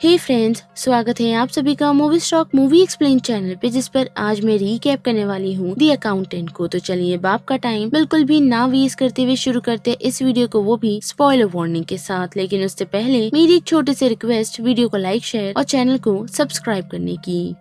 हे friends, स्वागत है आप सभी का movie stock movie explain channel पे, जिस पर आज मैं रीकैप करने वाली हूँ दी अकाउंटेंट को। तो चलिए बाप का टाइम बिल्कुल भी ना वेस्ट करते हुए शुरू करते हैं इस वीडियो को, वो भी स्पॉइलर वार्निंग के साथ। लेकिन उससे पहले मेरी एक छोटी सी रिक्वेस्ट, वीडियो को लाइक, शेयर और चैनल को सब्सक्राइब करने की।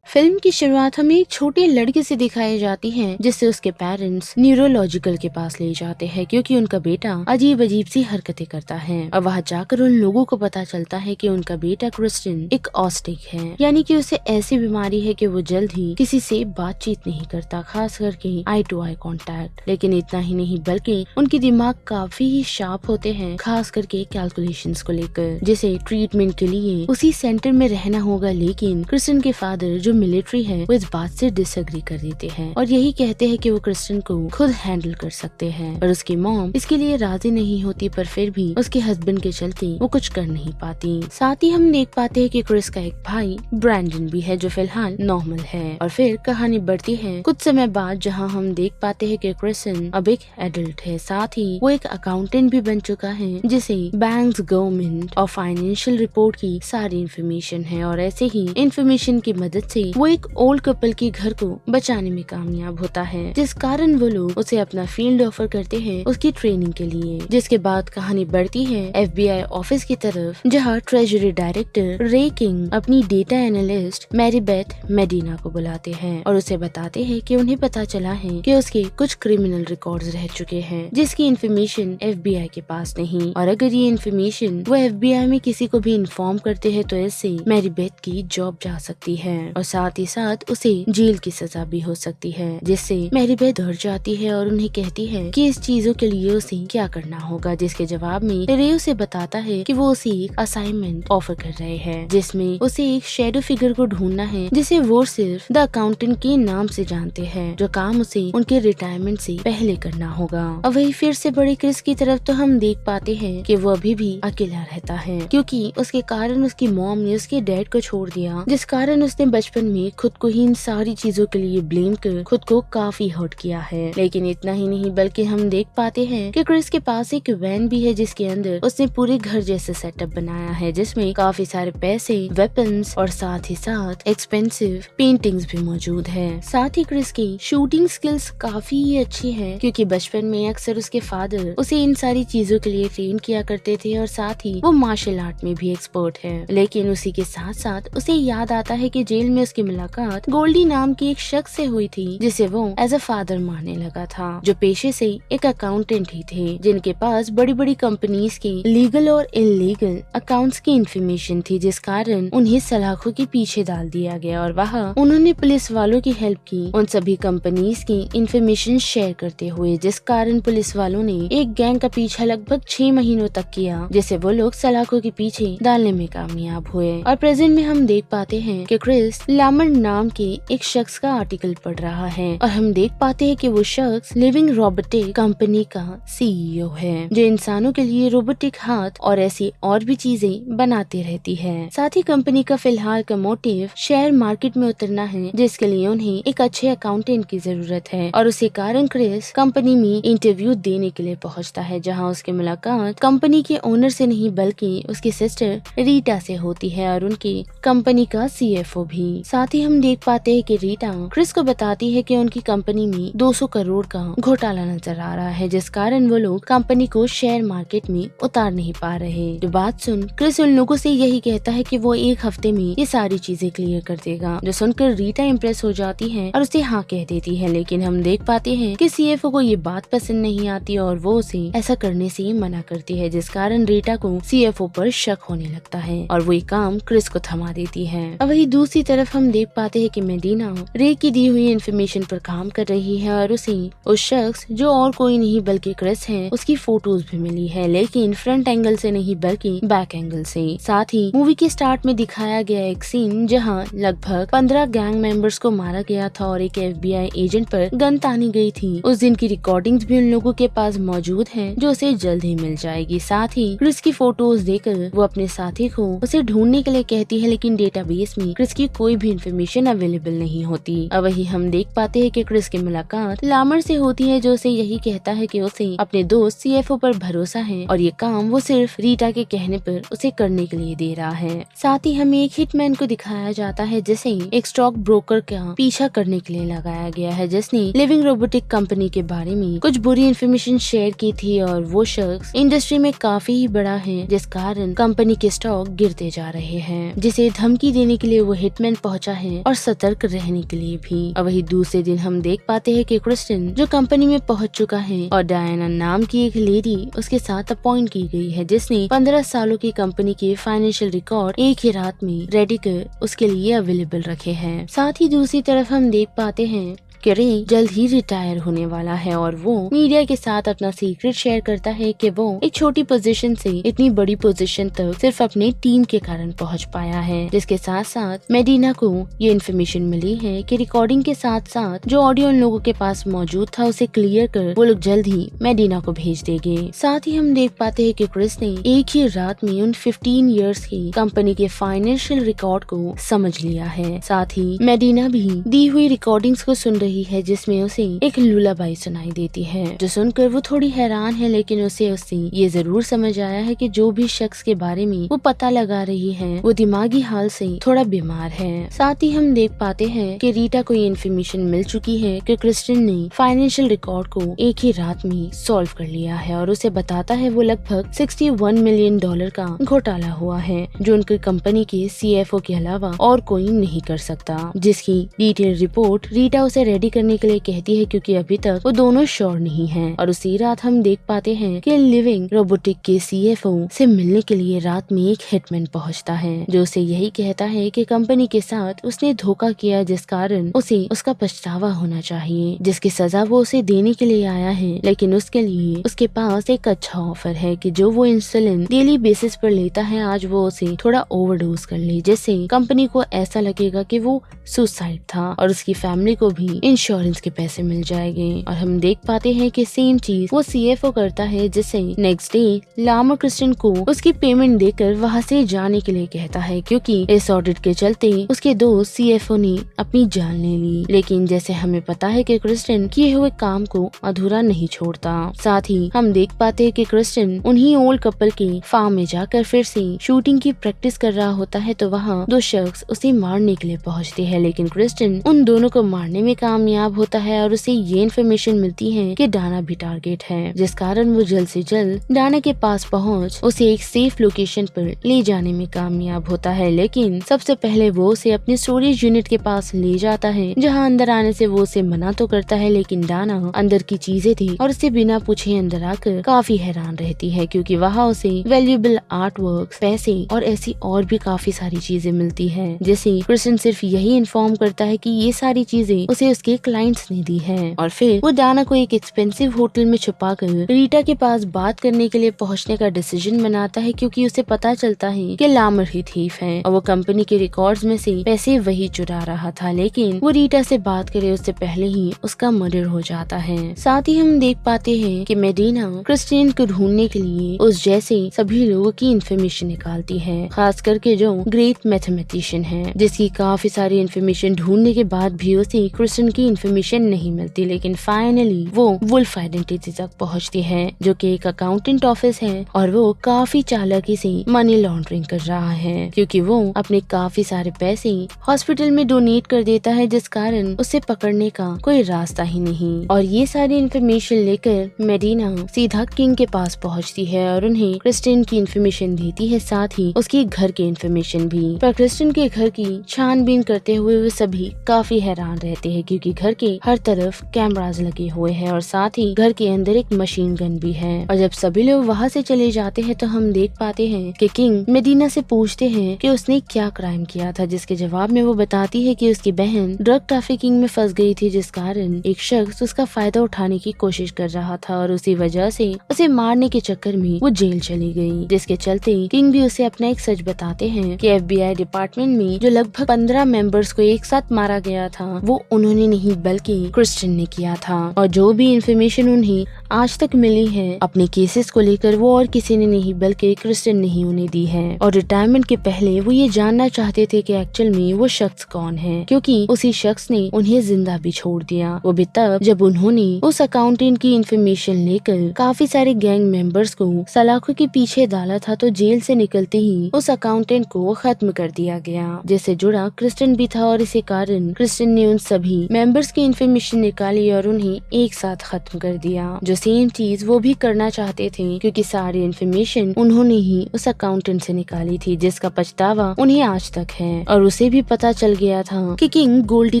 फिल्म की शुरुआत हमें एक छोटे लड़के से दिखाई जाती है, जिससे उसके पेरेंट्स न्यूरोलॉजिकल के पास ले जाते हैं क्योंकि उनका बेटा अजीब अजीब सी हरकतें करता है। और वहाँ जाकर उन लोगों को पता चलता है कि उनका बेटा क्रिस्टियन एक ऑस्टिक है, यानी कि उसे ऐसी बीमारी है कि वो जल्द ही किसी से बातचीत नहीं करता, खास करके आई टू आई कॉन्टैक्ट। लेकिन इतना ही नहीं बल्कि उनके दिमाग काफी ही शार्प होते हैं, खास करके कैलकुलेशंस को लेकर, जिसे ट्रीटमेंट के लिए उसी सेंटर में रहना होगा। लेकिन क्रिस्टियन के फादर जो मिलिट्री है वो इस बात से डिसएग्री कर देते हैं और यही कहते हैं कि वो क्रिस्टियन को खुद हैंडल कर सकते हैं। और उसकी मॉम इसके लिए राजी नहीं होती, पर फिर भी उसके हस्बैंड के चलते वो कुछ कर नहीं पाती। साथ ही हम देख पाते हैं कि क्रिस का एक भाई ब्रैंडन भी है जो फिलहाल नॉर्मल है। और फिर कहानी बढ़ती है कुछ समय बाद, जहाँ हम देख पाते हैं कि क्रिस्टियन अब एक एडल्ट है, साथ ही वो एक अकाउंटेंट भी बन चुका है, जिसे बैंक्स, गवर्नमेंट और फाइनेंशियल रिपोर्ट की सारी इन्फॉर्मेशन है। और ऐसे ही इन्फॉर्मेशन की मदद से वो एक ओल्ड कपल के घर को बचाने में कामयाब होता है, जिस कारण वो लोग उसे अपना फील्ड ऑफर करते हैं उसकी ट्रेनिंग के लिए। जिसके बाद कहानी बढ़ती है FBI ऑफिस की तरफ, जहाँ ट्रेजरी डायरेक्टर रे किंग अपनी डेटा एनालिस्ट मैरीबेथ मेडिना को बुलाते हैं और उसे बताते हैं कि उन्हें पता चला है कि उसके कुछ क्रिमिनल रिकॉर्ड्स रह चुके हैं, जिसकी इन्फॉर्मेशन FBI के पास नहीं। और अगर ये इन्फॉर्मेशन वो FBI में किसी को भी इन्फॉर्म करते हैं तो इससे मैरीबेथ की जॉब जा सकती है और साथ ही साथ उसे जेल की सजा भी हो सकती है, जिससे मैरीबेथ डर जाती है और उन्हें कहती है कि इस चीजों के लिए उसे क्या करना होगा। जिसके जवाब में रे उसे बताता है कि वो उसे एक असाइनमेंट ऑफर कर रहे हैं, जिसमें उसे एक शैडो फिगर को ढूंढना है जिसे वो सिर्फ द अकाउंटेंट के नाम से जानते हैं, जो काम उसे उनके रिटायरमेंट से पहले करना होगा। और वही फिर से बड़े क्रिस की तरफ तो हम देख पाते हैं कि वो अभी भी अकेला रहता है, क्योंकि उसके कारण उसकी मॉम ने उसके डैड को छोड़ दिया, जिस कारण उसने बचपन में खुद को ही इन सारी चीजों के लिए ब्लेम कर खुद को काफी हर्ट किया है। लेकिन इतना ही नहीं बल्कि हम देख पाते हैं कि क्रिस के पास एक वैन भी है, जिसके अंदर उसने पूरे घर जैसे सेटअप बनाया है, जिसमें काफी सारे पैसे, वेपन्स और साथ ही साथ एक्सपेंसिव पेंटिंग्स भी मौजूद है। साथ ही क्रिस की शूटिंग स्किल्स काफी ही अच्छी है, क्योंकि बचपन में अक्सर उसके फादर उसे इन सारी चीजों के लिए ट्रेन किया करते थे और साथ ही वो मार्शल आर्ट में भी एक्सपर्ट है। लेकिन उसी के साथ साथ उसे याद आता है कि जेल में उसकी मुलाकात गोल्डी नाम की एक शख्स से हुई थी, जिसे वो एज अ फादर मानने लगा था, जो पेशे से एक अकाउंटेंट ही थे, जिनके पास बड़ी बड़ी कंपनीज के लीगल और इलीगल अकाउंट्स की इंफॉर्मेशन थी, जिस कारण उन्हें सलाखों के पीछे डाल दिया गया। और वहाँ उन्होंने पुलिस वालों की हेल्प की उन सभी कंपनीज की इंफॉर्मेशन शेयर करते हुए, जिस कारण पुलिस वालों ने एक गैंग का पीछा लगभग 6 महीनों तक किया, जिसे वो लोग सलाखों के पीछे डालने में कामयाब हुए। और प्रेजेंट में हम देख पाते हैं कि क्रिस लामर नाम के एक शख्स का आर्टिकल पढ़ रहा है और हम देख पाते हैं कि वो शख्स लिविंग रोबोटिक कंपनी का CEO है, जो इंसानों के लिए रोबोटिक हाथ और ऐसी और भी चीजें बनाती रहती है। साथ ही कंपनी का फिलहाल का मोटिव शेयर मार्केट में उतरना है, जिसके लिए उन्हें एक अच्छे अकाउंटेंट की जरूरत है। और उसी कारण क्रिस कंपनी में इंटरव्यू देने के लिए पहुंचता है, जहां उसकी मुलाकात कंपनी के ओनर से नहीं बल्कि उसकी सिस्टर रीटा से होती है और उनकी कंपनी का CFO भी। साथ ही हम देख पाते हैं कि रीटा क्रिस को बताती है कि उनकी कंपनी में 200 करोड़ का घोटाला नजर आ रहा है, जिस कारण वो लोग कंपनी को शेयर मार्केट में उतार नहीं पा रहे। जो बात सुन क्रिस उन लोगों से यही कहता है कि वो एक हफ्ते में ये सारी चीजें क्लियर कर देगा, जो सुनकर रीटा इम्प्रेस हो जाती है और उसे हाँ कह देती है। लेकिन हम देख पाते हैं कि CFO को ये बात पसंद नहीं आती और वो उसे ऐसा करने से मना करती है, जिस कारण रीटा को CFO पर शक होने लगता है और वो ये काम क्रिस को थमा देती है। अब वही दूसरी तरफ हम देख पाते हैं कि मेडिना रे की दी हुई इन्फॉर्मेशन पर काम कर रही है और उसे उस शख्स जो और कोई नहीं बल्कि क्रिस है उसकी फोटोज भी मिली है, लेकिन फ्रंट एंगल से नहीं बल्कि बैक एंगल से। साथ ही मूवी के स्टार्ट में दिखाया गया एक सीन जहां लगभग 15 गैंग मेंबर्स को मारा गया था और एक FBI एजेंट पर गन तानी गई थी। उस दिन की रिकॉर्डिंग्स भी उन लोगों के पास मौजूद है, जो उसे जल्द ही मिल जाएगी। साथ ही क्रिस की फोटोज देकर वो अपने साथी को उसे ढूंढने के लिए कहती है, लेकिन डेटाबेस में क्रिस की कोई भी भी इन्फॉर्मेशन अवेलेबल नहीं होती। अब वही हम देख पाते हैं कि क्रिस की मुलाकात लामर से होती है, जो उसे यही कहता है कि उसे अपने दोस्त सीएफओ पर भरोसा है और ये काम वो सिर्फ रीटा के कहने पर उसे करने के लिए दे रहा है। साथ ही हमें एक हिटमैन को दिखाया जाता है जिसे एक स्टॉक ब्रोकर का पीछा करने के लिए लगाया गया है, जिसने लिविंग रोबोटिक कंपनी के बारे में कुछ बुरी इन्फॉर्मेशन शेयर की थी और वो शख्स इंडस्ट्री में काफी ही बड़ा है, जिस कारण कंपनी के स्टॉक गिरते जा रहे हैं, जिसे धमकी देने के लिए वो हिटमैन पहुंचा है और सतर्क रहने के लिए भी। और वही दूसरे दिन हम देख पाते हैं कि क्रिस्टिन जो कंपनी में पहुंच चुका है और डायना नाम की एक लेडी उसके साथ अपॉइंट की गई है, जिसने 15 सालों की कंपनी के फाइनेंशियल रिकॉर्ड एक ही रात में रेडी कर उसके लिए अवेलेबल रखे हैं। साथ ही दूसरी तरफ हम देख पाते हैं कि रे जल्द ही रिटायर होने वाला है और वो मीडिया के साथ अपना सीक्रेट शेयर करता है कि वो एक छोटी पोजीशन से इतनी बड़ी पोजीशन तक सिर्फ अपने टीम के कारण पहुंच पाया है। जिसके साथ साथ मेडिना को ये इन्फॉर्मेशन मिली है कि रिकॉर्डिंग के साथ साथ जो ऑडियो उन लोगों के पास मौजूद था उसे क्लियर कर वो लोग जल्द ही मेडिना को भेज देंगे। साथ ही हम देख पाते हैं कि क्रिस ने एक ही रात में उन 15 इयर्स की कंपनी के फाइनेंशियल रिकॉर्ड को समझ लिया है। साथ ही मेडिना भी दी हुई रिकॉर्डिंग्स को सुन रही है, जिसमें उसे एक लुलाबाई सुनाई देती है, जो सुनकर वो थोड़ी हैरान है, लेकिन उससे ये जरूर समझ आया है कि जो भी शख्स के बारे में वो पता लगा रही है वो दिमागी हाल से थोड़ा बीमार है। साथ ही हम देख पाते हैं कि रीटा को ये इन्फॉर्मेशन मिल चुकी है कि क्रिस्टिन ने फाइनेंशियल रिकॉर्ड को एक ही रात में सॉल्व कर लिया है और उसे बताता है वो लगभग $61 मिलियन का घोटाला हुआ है, जो उनकी कंपनी के सीएफओ के अलावा और कोई नहीं कर सकता, जिसकी डिटेल रिपोर्ट रीटा उसे रेडी करने के लिए कहती है, क्योंकि अभी तक वो दोनों श्योर नहीं हैं। और उसी रात हम देख पाते हैं कि लिविंग रोबोटिक के सीएफओ से मिलने के लिए रात में एक हिटमैन पहुंचता है, जो उसे यही कहता है कि कंपनी के साथ उसने धोखा किया, जिस कारण उसे उसका पछतावा होना चाहिए, जिसकी सजा वो उसे देने के लिए आया है, लेकिन उसके लिए उसके पास एक अच्छा ऑफर है कि जो वो इंसुलिन डेली बेसिस पर लेता है आज वो उसे थोड़ा ओवरडोज कर ले, जिससे कंपनी को ऐसा लगेगा कि वो सुसाइड था और उसकी फैमिली को भी इंश्योरेंस के पैसे मिल जाएंगे। और हम देख पाते हैं कि सेम चीज वो सीएफओ करता है, जिससे नेक्स्ट डे लामर क्रिस्टिन को उसकी पेमेंट देकर वहाँ से जाने के लिए कहता है, क्योंकि इस ऑडिट के चलते उसके दोस्त सीएफओ ने अपनी जान ले ली। लेकिन जैसे हमें पता है कि क्रिस्टिन किए हुए काम को अधूरा नहीं छोड़ता। साथ ही हम देख पाते हैं कि क्रिस्टिन उन्हीं ओल्ड कपल के फार्म में जाकर फिर से शूटिंग की प्रैक्टिस कर रहा होता है, तो वहाँ दो शख्स उसे मारने के लिए पहुँचते हैं, लेकिन क्रिस्टिन उन दोनों को मारने में कामयाब होता है और उसे ये इन्फॉर्मेशन मिलती है कि डाना भी टारगेट है, जिस कारण वो जल्द से जल्द डाना के पास पहुंच उसे एक सेफ लोकेशन पर ले जाने में कामयाब होता है। लेकिन सबसे पहले वो उसे अपने स्टोरेज यूनिट के पास ले जाता है, जहां अंदर आने से वो उसे मना तो करता है, लेकिन डाना अंदर की चीजें थी और उसे बिना पूछे अंदर आकर काफी हैरान रहती है, क्योंकि वहाँ उसे वैल्यूएबल आर्ट वर्क, पैसे और ऐसी और भी काफी सारी चीजें मिलती है, जिसे क्रिस्टिन सिर्फ यही इन्फॉर्म करता है कि ये सारी चीजें उसे उसके क्लाइंट्स ने दी है। और फिर वो डाना को एक एक्सपेंसिव होटल में छुपाकर रीटा के पास बात करने के लिए पहुंचने का डिसीजन बनाता है, क्योंकि उसे पता चलता है कि लामर ही थीफ है और वो कंपनी के रिकॉर्ड्स में से पैसे वही चुरा रहा था, लेकिन वो रीटा से बात करे उससे पहले ही उसका मर्डर हो जाता है। साथ ही हम देख पाते हैं कि मेडिना क्रिस्टिन को ढूंढने के लिए उस जैसे सभी लोगों की इन्फॉर्मेशन निकालती है, खास करके जो ग्रेट मैथमेटिशियन है, जिसकी काफी सारी इन्फॉर्मेशन ढूंढने के बाद भी उसे क्रिस्टिन की इन्फॉर्मेशन नहीं मिलती। लेकिन फाइनली वो वुल्फ आइडेंटिटी तक पहुंचती है, जो कि एक अकाउंटेंट ऑफिस है और वो काफी चालाकी से मनी लॉन्ड्रिंग कर रहा है, क्योंकि वो अपने काफी सारे पैसे हॉस्पिटल में डोनेट कर देता है, जिस कारण उसे पकड़ने का कोई रास्ता ही नहीं। और ये सारी इन्फॉर्मेशन लेकर मेडिना सीधा किंग के पास पहुंचती है और उन्हें क्रिस्टिन की इन्फॉर्मेशन देती है, साथ ही उसके घर की इन्फॉर्मेशन भी। पर क्रिस्टिन के घर की छानबीन करते हुए वे सभी काफी हैरान रहते हैं, क्योंकि घर के हर तरफ कैमरास लगे हुए हैं और साथ ही घर के अंदर एक मशीन गन भी है। और जब सभी लोग वहाँ से चले जाते हैं तो हम देख पाते हैं कि किंग मेडिना से पूछते हैं कि उसने क्या क्राइम किया था, जिसके जवाब में वो बताती है कि उसकी बहन ड्रग ट्रैफिकिंग में फंस गई थी, जिस कारण एक शख्स उसका फायदा उठाने की कोशिश कर रहा था और उसी वजह से उसे मारने के चक्कर में वो जेल चली गई, जिसके चलते किंग भी उसे अपना एक सच बताते हैं कि FBI डिपार्टमेंट में जो लगभग 15 मेंबर्स को एक साथ मारा गया था वो उन्होंने नहीं बल्कि क्रिस्टियन ने किया था। और जो भी इंफॉर्मेशन उन्हें आज तक मिली है अपने केसेस को लेकर, वो और किसी ने नहीं बल्कि क्रिस्टियन ने ही उन्हें दी है। और रिटायरमेंट के पहले वो ये जानना चाहते थे कि एक्चुअल में वो शख्स कौन है, क्योंकि उसी शख्स ने उन्हें जिंदा भी छोड़ दिया। वो भी तब जब उन्होंने उस अकाउंटेंट की इंफॉर्मेशन लेकर काफी सारे गैंग मेंबर्स को सलाखों के पीछे डाला था, तो जेल से निकलते ही उस अकाउंटेंट को खत्म कर दिया गया, जिससे जुड़ा क्रिस्टियन भी था। और इसी कारण क्रिस्टियन ने उन सभी मेंबर्स की इंफॉर्मेशन निकाली और उन्हें एक साथ खत्म कर दिया। जो सेम चीज वो भी करना चाहते थे, क्योंकि सारी इंफॉर्मेशन उन्होंने ही उस अकाउंटेंट से निकाली थी, जिसका पछतावा उन्हें आज तक है। और उसे भी पता चल गया था कि किंग गोल्डी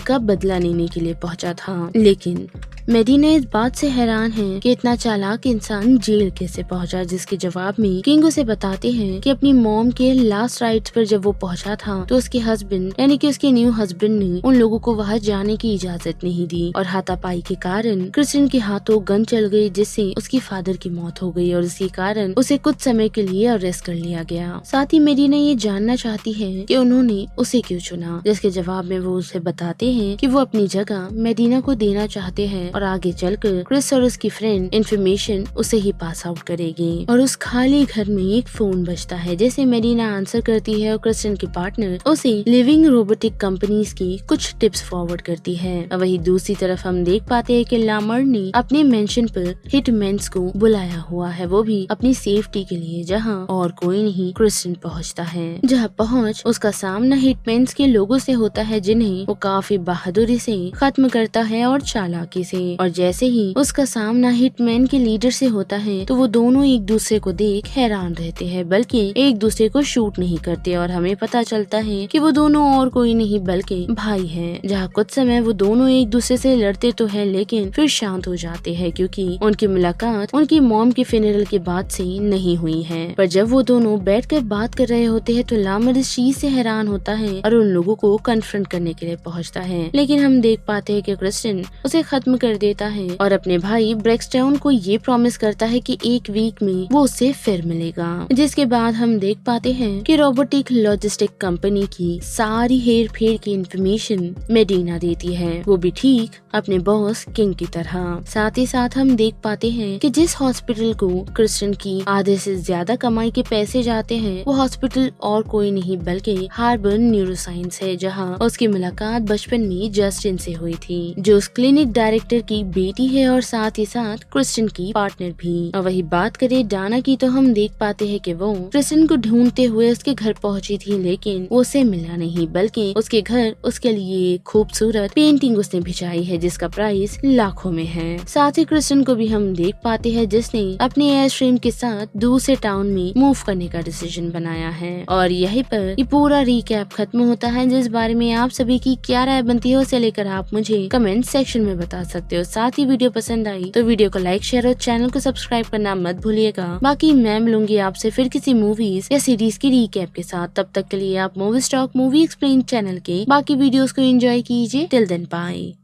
का बदला लेने के लिए पहुंचा था। लेकिन मेडिना इस बात से हैरान है कि इतना चालाक इंसान जेल कैसे पहुंचा, जिसके जवाब में किंग उसे बताते हैं कि अपनी मॉम के लास्ट राइट्स पर जब वो पहुंचा था, तो उसके हस्बैंड यानी कि उसके न्यू हस्बैंड ने उन लोगों को वहां जाने की इजाजत नहीं दी। और हाथापाई के कारण क्रिस्टियन के हाथों गन चल गई, जिससे उसकी फादर की मौत हो गई और इसी कारण उसे कुछ समय के लिए अरेस्ट कर लिया गया। साथ ही मेडिना ये जानना चाहती है कि उन्होंने उसे क्यों चुना, जिसके जवाब में वो उसे बताते हैं कि वो अपनी जगह मेडिना को देना चाहते हैं और आगे चलकर क्रिस और उसकी फ्रेंड इंफॉर्मेशन उसे ही पास आउट करेगी। और उस खाली घर में एक फोन बजता है, जैसे मेडिना आंसर करती है और क्रिस्टियन के पार्टनर उसे लिविंग रोबोटिक कंपनीज की कुछ टिप्स फॉरवर्ड करती है। वही दूसरी तरफ हम देख पाते हैं कि लामर ने अपने मेंशन पर हिटमैन्स को बुलाया हुआ है, वो भी अपनी सेफ्टी के लिए, जहां और कोई नहीं क्रिस्टियन पहुंचता है। जहां पहुंच उसका सामना हिटमैन्स के लोगों से होता है, जिन्हें वो काफी बहादुरी से खत्म करता है और चालाकी से। और जैसे ही उसका सामना हिटमैन के लीडर से होता है, तो वो दोनों एक दूसरे को देख हैरान रहते हैं, बल्कि एक दूसरे को शूट नहीं करते। और हमें पता चलता है कि वो दोनों और कोई नहीं बल्कि भाई हैं। जहाँ कुछ समय वो दोनों एक दूसरे से लड़ते तो है, लेकिन फिर शांत हो जाते हैं, क्योंकि उनकी मुलाकात उनकी मॉम के फ्यूनरल के बाद से नहीं हुई है। पर जब वो दोनों बैठकर बात कर रहे होते हैं, तो लामर इस चीज से हैरान होता है और उन लोगों को कन्फ्रंट करने के लिए पहुँचता है। लेकिन हम देख पाते हैं कि क्रिस्टियन उसे खत्म कर देता है और अपने भाई ब्रेक्सटाउन को ये प्रॉमिस करता है कि एक वीक में वो उससे फिर मिलेगा। जिसके बाद हम देख पाते हैं कि रोबोटिक लॉजिस्टिक कंपनी की सारी हेर फेर की इंफॉर्मेशन मेडिना देती है, वो भी ठीक अपने बॉस किंग की तरह। साथ ही साथ हम देख पाते हैं कि जिस हॉस्पिटल को क्रिस्टियन की आधे से ज्यादा कमाई के पैसे जाते हैं, वो हॉस्पिटल और कोई नहीं बल्कि हार्बर न्यूरोसाइंस है, जहाँ उसकी मुलाकात बचपन में जस्टिन से हुई थी, जो उस क्लिनिक डायरेक्टर की बेटी है और साथ ही साथ क्रिस्टियन की पार्टनर भी। और वही बात करें डाना की, तो हम देख पाते हैं कि वो क्रिस्टियन को ढूंढते हुए उसके घर पहुंची थी, लेकिन वो उसे मिला नहीं, बल्कि उसके घर उसके लिए खूबसूरत पेंटिंग उसने भिजाई है, जिसका प्राइस लाखों में है। साथ ही क्रिस्टियन को भी हम देख पाते हैं, जिसने अपने एयरस्ट्रीम के साथ दूसरे टाउन में मूव करने का डिसीजन बनाया है। और यहीं पर ये पूरा रिकैप खत्म होता है, जिस बारे में आप सभी की क्या राय बनती है उसे लेकर आप मुझे कमेंट सेक्शन में बता सकते हो। साथ ही वीडियो पसंद आई तो वीडियो को लाइक, शेयर और चैनल को सब्सक्राइब करना मत भूलिएगा। बाकी मैं मिलूंगी आपसे फिर किसी मूवीज या सीरीज की रिकैप के साथ। तब तक के लिए आप movie stock movie explain channel के बाकी वीडियोस को एंजॉय कीजिए। Till then bye.